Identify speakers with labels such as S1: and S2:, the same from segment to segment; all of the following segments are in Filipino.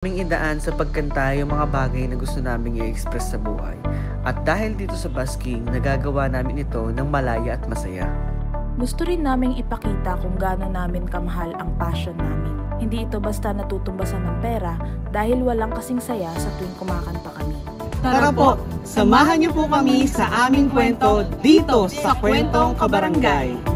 S1: Aming idaan sa pagkanta yung mga bagay na gusto naming i-express sa buhay. At dahil dito sa busking, nagagawa namin ito ng malaya at masaya.
S2: Gusto rin naming ipakita kung gaano namin kamahal ang passion namin. Hindi ito basta natutumbasan ng pera dahil walang kasing saya sa tuwing kumakanta kami.
S3: Tara po, samahan niyo po kami sa aming kwento dito sa Kwentong Kabarangay.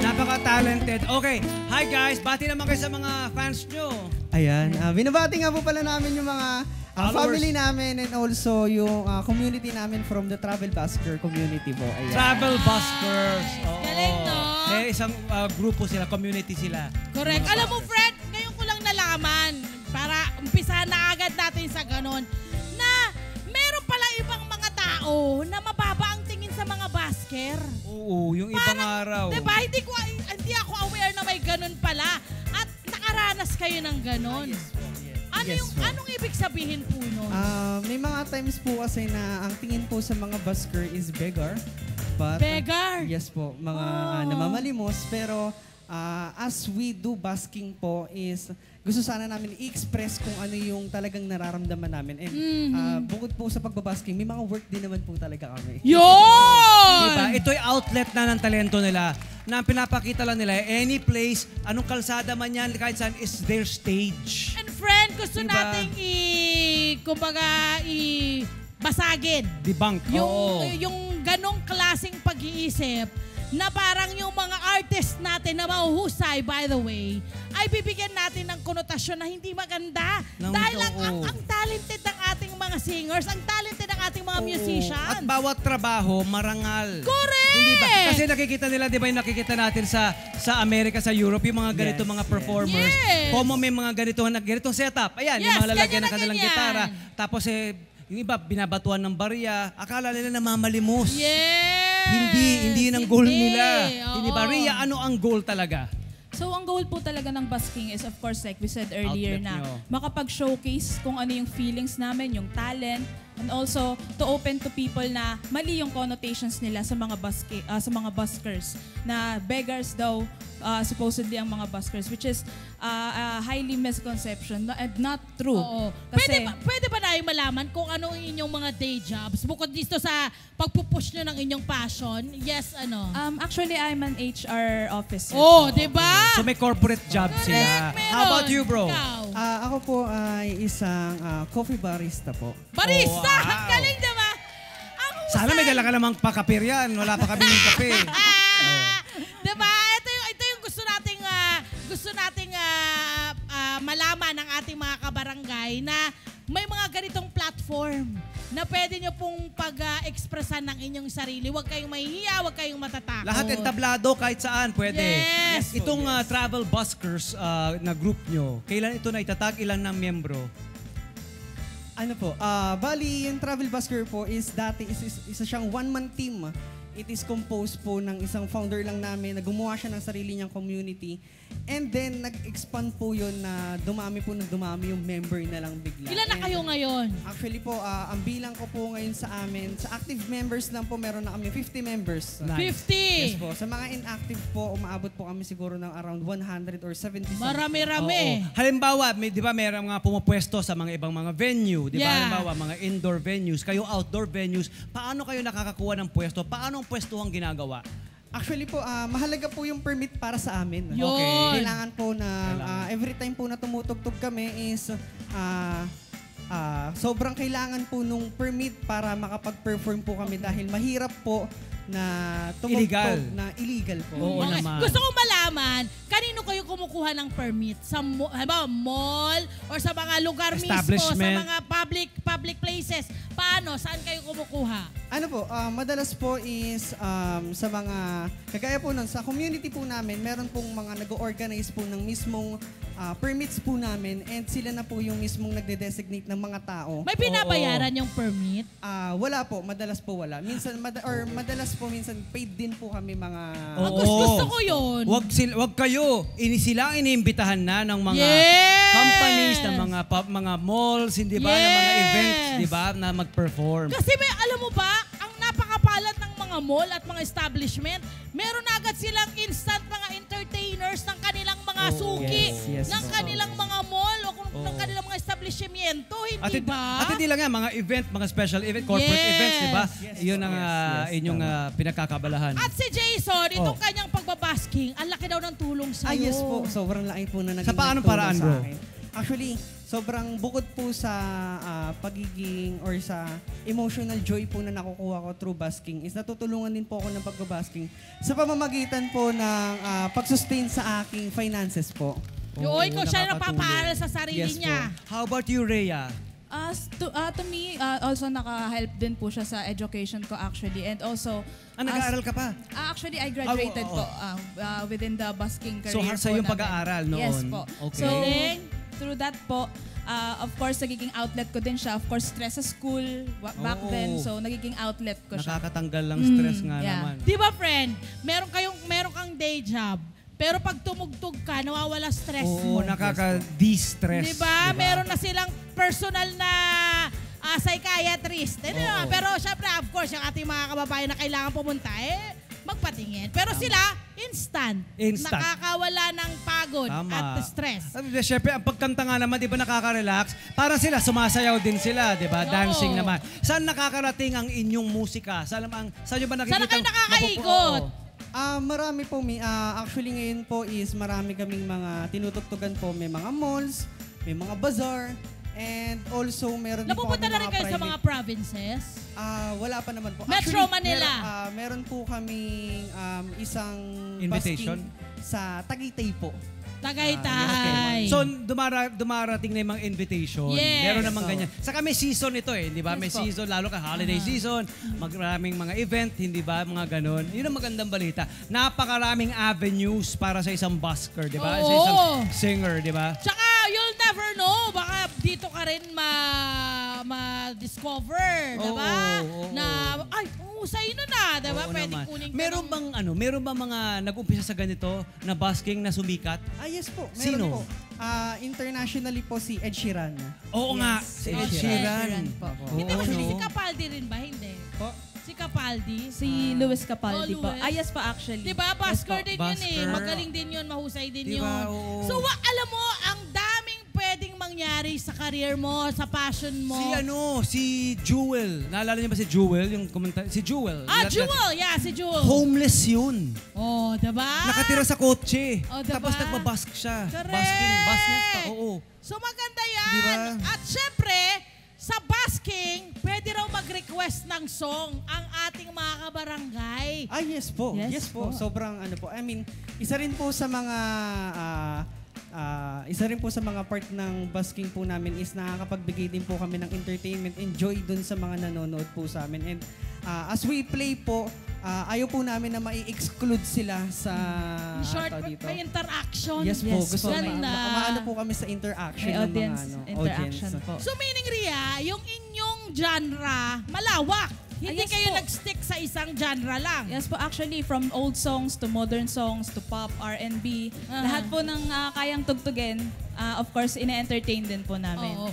S4: Napaka-talented. Okay, hi guys, bati naman kayo sa mga fans nyo.
S3: Ayan, binabati nga po pala namin yung mga family namin and also yung community namin from the Travel Busker community po. Ayan.
S4: Travel Buskers. Oo.
S5: Galing, no?
S4: Eh, isang grupo sila, community sila.
S5: Correct. Alam mo, Fred, ngayon ko lang nalaman, para umpisahan na agad natin sa ganon, na meron pala ibang mga tao na mababa ang tingin sa mga basker.
S4: Oo, yung ibang araw.
S5: Diba? Hindi ako aware na may ganon pala. At nakaranas kayo ng ganon. Anong ibig sabihin po nun?
S3: May mga times po kasi na ang tingin po sa mga busker is beggar. But,
S5: Beggar?
S3: Yes po, mga namamalimos. Pero as we do busking po is gusto sana namin i-express kung ano yung talagang nararamdaman namin. And bukod po sa pagbabasking, may mga work din naman po talaga kami.
S5: Yun!
S4: Diba? Ito'y outlet na ng talento nila na pinapakita lang nila any place, anong kalsada man yan, kahit saan is their stage.
S5: And friend, gusto
S4: Diba?
S5: nating basagin.
S4: Debunk.
S5: Yung ganong klaseng pag-iisip na parang yung mga artist natin na mahuhusay, by the way, ay bibigyan natin ng konotasyon na hindi maganda. Dahil ang talented ng ating mga singers, ang talented ng ating mga musicians.
S4: At bawat trabaho, marangal.
S5: Correct!
S4: Hindi ba? Kasi nakikita nila, di ba yung nakikita natin sa Amerika, sa Europe, yung mga ganito mga performers.
S5: Yes.
S4: Como may mga ganitong setup. Ayan,
S5: Yes,
S4: yung mga lalagyan ng
S5: ganyan na
S4: kanilang
S5: ganyan.
S4: gitara. Tapos yung iba, binabatuan ng barya. Akala nila namamalimos.
S5: Yes!
S4: Hindi yun ang goal nila.
S5: Oo.
S4: Hindi ba? Ria, ano ang goal talaga?
S6: So, ang goal po talaga ng busking is, of course, like we said earlier
S4: Outlet
S6: na
S4: nyo.
S6: makapag-showcase kung ano yung feelings namin, yung talent, And also, to open to people na mali yung connotations nila sa mga buskers. Na beggars daw, supposedly ang mga buskers, which is highly misconception and not true.
S5: Oo.
S6: Kasi,
S5: Pwede ba namin malaman kung ano ang inyong mga day jobs? Bukod dito sa pagpupush nyo ng inyong passion, yes, ano?
S6: actually, I'm an HR officer.
S5: Oh, di ba?
S4: So may corporate job sila.
S5: Meron.
S4: How about you, bro?
S5: Ikaw.
S3: Ako po ay isang coffee barista po.
S5: Barista!
S4: Oh, wow.
S5: Ang galing, di ba? Ang
S4: Sana may dala ka namang pakapir yan. Wala pa kami ng kape.
S5: Diba? Ito yung gusto nating malaman ng ating mga kabarangay na may mga ganitong platform na pwede nyo pong pag-expressan ng inyong sarili. Huwag kayong mahihiya, huwag kayong matatakot.
S4: Lahat entablado kahit saan pwede.
S5: Yes.
S4: Itong travel buskers na group nyo, kailan ito na itatag? Ilan ng miyembro?
S3: Ano po, bali yung travel busker po is dati isa siyang one-man team. It is composed po ng isang founder lang namin na gumawa siya ng sarili niyang community. And then, nag-expand po yun na dumami yung member na lang bigla.
S5: Ilan na kayo ngayon?
S3: Actually po, ang bilang ko po ngayon sa amin, sa active members lang po, meron na kami 50 members.
S4: Nice.
S5: 50!
S3: Yes po. Sa mga inactive po, umaabot po kami siguro ng around 100 or 70.
S5: Marami-rami.
S4: Oo. Halimbawa, di ba meron mga pumupwesto sa mga ibang mga venue, di ba?
S5: Yeah.
S4: Halimbawa, mga indoor venues, kayo outdoor venues, paano kayo nakakakuha ng pwesto? Paano ang pwestuhang ginagawa?
S3: Actually po, mahalaga po yung permit para sa amin.
S5: Yun.
S4: Okay.
S3: Kailangan po na every time po na tumutugtog kami is sobrang kailangan po nung permit para makapag-perform po kami dahil mahirap po na tumugtog
S4: Illegal.
S3: na illegal po.
S4: Oo
S5: Okay.
S4: naman.
S5: Gusto kong malaman, kanino kayo kumukuha ng permit? Sa mall or sa mga lugar mismo, sa
S4: Establishment.
S5: mga public places? Paano? Saan kayo kumukuha?
S3: Ano po, madalas po is sa mga, kagaya po nun, sa community po namin, meron pong mga nag-organize po ng mismong permits po namin and sila na po yung mismong nagde-designate ng mga tao.
S5: May binabayaran yung permit?
S3: Wala po, madalas po wala. Minsan, madalas po minsan paid din po kami mga...
S4: Oo.
S5: Gusto ko yun.
S4: Wag kayo. Sila ang iniimbitahan na ng mga
S5: Yes!
S4: companies, ng mga malls, hindi ba? Ng mga
S5: Yes!
S4: events, di ba? Na mag-perform.
S5: Kasi alam mo ba, ang napakapalat ng mga mall at mga establishment, meron agad silang instant mga entertainers ng kanilang mga suki,
S3: yes,
S5: ng
S3: po.
S5: kanilang mga mall o ng kanilang mga establishmento, hindi ba?
S4: At hindi lang yan, mga event, mga special event, corporate
S5: Yes.
S4: events, di ba?
S3: Yes,
S4: Yun ang inyong
S3: tama.
S4: pinagkakabalahan.
S5: At si Jason, itong kanyang pagbabasking, ang laki daw ng tulong sa'yo.
S3: yes po, sobrang laki po na naging
S4: Sa paanong
S3: nagtulong
S4: paraan,
S3: sa
S4: bro?
S3: akin. Actually, sobrang bukod po sa pagiging or sa emotional joy po na nakukuha ko through basking is natutulungan din po ako ng pagbabasking sa pamamagitan po ng pag-sustain sa aking finances po.
S5: Yung ikaw siya na
S4: nakakatulong.
S5: napapaaral sa sarili
S3: Yes po.
S5: niya.
S4: How about you, Rhea?
S6: To me, also naka-help din po siya sa education ko actually. And also,
S4: Nag-aaral ka pa?
S6: actually, I graduated
S4: oo.
S6: po within the busking career
S4: So, sa'yo yung
S6: po namin.
S4: pag-aaral noon?
S6: Yes po.
S4: Okay.
S6: So, through that po, of course, nagiging outlet ko din siya. Of course, stress sa school back
S4: Oo.
S6: then. So, nagiging outlet ko siya.
S4: Nakakatanggal lang stress nga
S6: yeah.
S4: naman.
S5: Di ba, friend? Meron kang day job. Pero pag tumugtog ka, nawawala stress mo.
S4: Oo, nakaka-de-stress.
S5: Di ba? Meron na silang personal na psychiatrist.
S4: Oo.
S5: Pero syempre, of course, yung ating mga kababayan na kailangan pumunta, magpatingin. Pero sila, instant.
S4: Instant.
S5: Nakakawala ng pagod
S4: Tama.
S5: at stress.
S4: Siyempre, ang pagkanta nga naman, di ba nakaka-relax? Parang sila, sumasayaw din sila, di ba?
S5: Oo.
S4: Dancing naman. Saan nakakarating ang inyong musika? Saan nyo ba nakikita?
S5: Saan kayo nakakaikot?
S3: Marami po, actually ngayon po is marami kaming mga tinutugtugan po. May mga malls, may mga bazaar, and also meron din po
S5: Napupunta
S3: kami
S5: na rin kayo sa mga provinces?
S3: wala pa naman po.
S5: Metro
S3: Actually,
S5: Manila.
S3: Meron po kaming isang
S4: Invitation?
S3: busking sa Tagaytay po.
S5: Tagaytay.
S4: So, dumarating na yung mga invitation.
S5: Yes.
S4: Meron namang ganyan. Saka may season ito eh, di ba? May
S6: Yes po.
S4: season, lalo ka holiday season, maraming mga event, hindi ba? Mga ganon. Yun ang magandang balita. Napakaraming avenues para sa isang busker, di ba? Sa
S5: Oo.
S4: isang singer, di ba?
S5: Tsaka, you'll never know. Baka dito ka rin ma-discover, diba?
S4: Oo.
S5: Na, ay, husay nun na, diba?
S4: Oo
S5: Pwede
S4: naman.
S5: kunin ka
S4: Meron bang mga nag-umpisa sa ganito na busking na sumikat?
S3: Yes po. Meron
S4: Sino?
S3: po. Internationally po si Ed Sheeran.
S4: Oo nga, si Ed Sheeran.
S6: po.
S5: Hindi
S4: Oo,
S5: ba si
S4: no?
S5: Capaldi rin ba? Hindi.
S3: Po?
S5: Si Capaldi.
S6: Si Luis Capaldi po.
S5: Luis.
S6: Yes po actually.
S5: Diba? Busker din yun eh.
S4: Busker.
S5: Magaling din yun. Mahusay din
S4: Diba?
S5: yun.
S4: Oo.
S5: So, alam mo, ang daming pwedeng mangyari sa career mo, sa passion mo.
S4: Si Jewel. Naalala niyo ba si Jewel? Yung komentar, si Jewel.
S5: Jewel! Yeah, si Jewel.
S4: Homeless yun.
S5: Oh, diba?
S4: Nakatira sa kotse.
S5: Oh, diba?
S4: Tapos nagbabask siya.
S5: Correct.
S4: Basking pa. Oo.
S5: So, maganda yan.
S4: Diba?
S5: At syempre, sa basking, pwede raw mag-request ng song ang ating mga kabarangay.
S3: Yes po.
S6: Yes
S3: Yes, po.
S6: po.
S3: Sobrang ano po. I mean, isa rin po sa mga part ng busking po namin is nakakapagbigay din po kami ng entertainment, enjoy dun sa mga nanonood po sa amin. And as we play po, ayaw po namin na mai-exclude sila sa
S5: In short,
S3: dito.
S5: may interaction.
S3: Yes po.
S6: Yes
S3: Gusto
S6: po.
S5: Ganda.
S3: maano po kami sa interaction
S6: May
S3: ng
S6: audience
S3: mga
S6: interaction
S3: audience.
S6: po.
S5: So meaning Ria, yung inyong genre, malawak. Hindi
S6: yes
S5: kayo
S6: po.
S5: nag-stick sa isang genre lang.
S6: Yes po, actually from old songs to modern songs to pop, R&B, lahat po ng kayang tugtugin, of course, ine-entertain din po namin.
S5: Oo.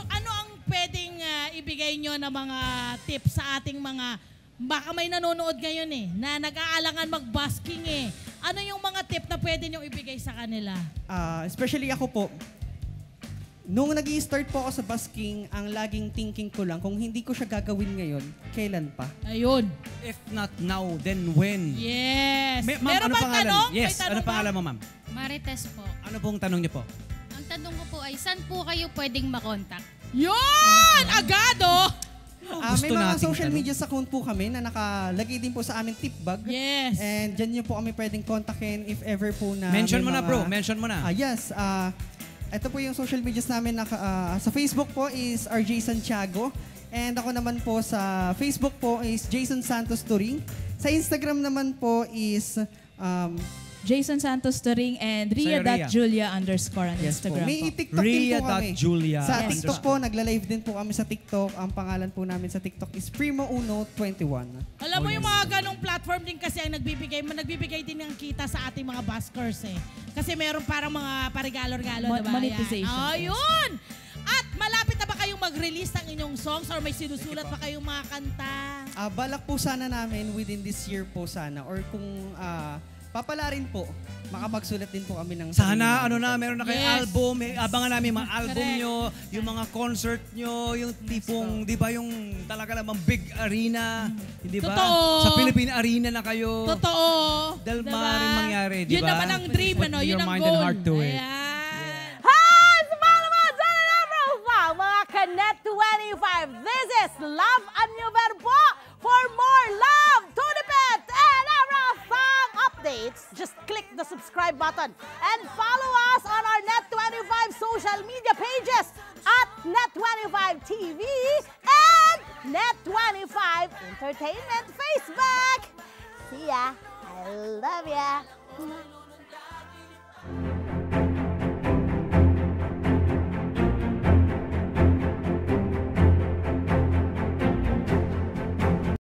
S5: Ano ang pwedeng ibigay nyo na mga tips sa ating mga baka may nanonood ngayon na nag-aalangan mag-busking Ano yung mga tip na pwede nyo ibigay sa kanila?
S3: Especially ako po, nung nag-i-start po ako sa busking, ang laging thinking ko lang, kung hindi ko siya gagawin ngayon, kailan pa?
S5: Ayun.
S4: If not now, then when?
S5: Yes.
S4: Ma'am,
S5: Meron
S4: ano
S5: bang
S4: pangalan?
S5: tanong?
S4: Yes,
S5: May tanong
S4: ano
S5: ba?
S4: pangalan mo, ma'am?
S7: Marites po.
S4: Ano pong tanong niyo po?
S7: Ang tanong ko po ay, saan po kayo pwedeng makontak?
S5: Yun! Agado!
S3: May
S4: Gusto
S3: mga
S4: nating
S3: social
S4: tanong.
S3: media account po kami na nakalagay din po sa aming tip bag.
S5: Yes.
S3: And dyan nyo po kami pwedeng kontakin if ever po na
S4: Mention
S3: may
S4: mo na,
S3: mga-
S4: bro. Mention mo na.
S3: Yes. Ito po yung social medias namin. Sa Facebook po is RJ Santiago. And ako naman po sa Facebook po is Jason Santos Turing. Sa Instagram naman po is
S6: Jason Santos Turing and
S4: Sa'yo,
S6: Ria.Julia _ on
S3: yes po.
S6: Instagram
S3: May
S6: po.
S3: TikTok din po kami.
S4: Ria.Julia
S3: Sa
S6: Yes.
S3: TikTok po, nagla-live din po kami sa TikTok. Ang pangalan po namin sa TikTok is Primo121.
S5: Alam mo yung mga ganong platform din kasi ang nagbibigay din ng kita sa ating mga buskers Kasi meron parang mga parigalo-regalo, diba?
S6: Monetization.
S5: Ayun! At malapit na ba kayong mag-release ng inyong songs or may sinusulat pa kayong mga kanta?
S3: Balak po sana namin within this year po sana or kung papala rin po, makapagsulat din po kami ng
S4: Sana, meron na kayong
S5: Yes.
S4: album. Abangan namin mga album
S5: Correct.
S4: nyo, yung mga concert nyo, yung tipong, di ba, yung talaga namang big arena, di ba?
S5: Totoo.
S4: Sa Philippine Arena na kayo.
S5: Totoo.
S4: Dahil
S5: Diba?
S4: maaaring mangyari, di ba?
S5: Yun naman ang dream,
S4: Put
S5: ano?
S4: your
S5: Yun ang
S4: mind
S5: goal.
S4: and heart to it.
S5: Ayan.
S8: Hi! Sumama mo dyan na profile, mga Kanet 25. This is Love Anyo Verbo. For more love, to the pet, and everything updates, just click the subscribe button and follow us on our Net25 social media pages at Net25 TV and Net25 Entertainment Facebook. See ya. I love ya.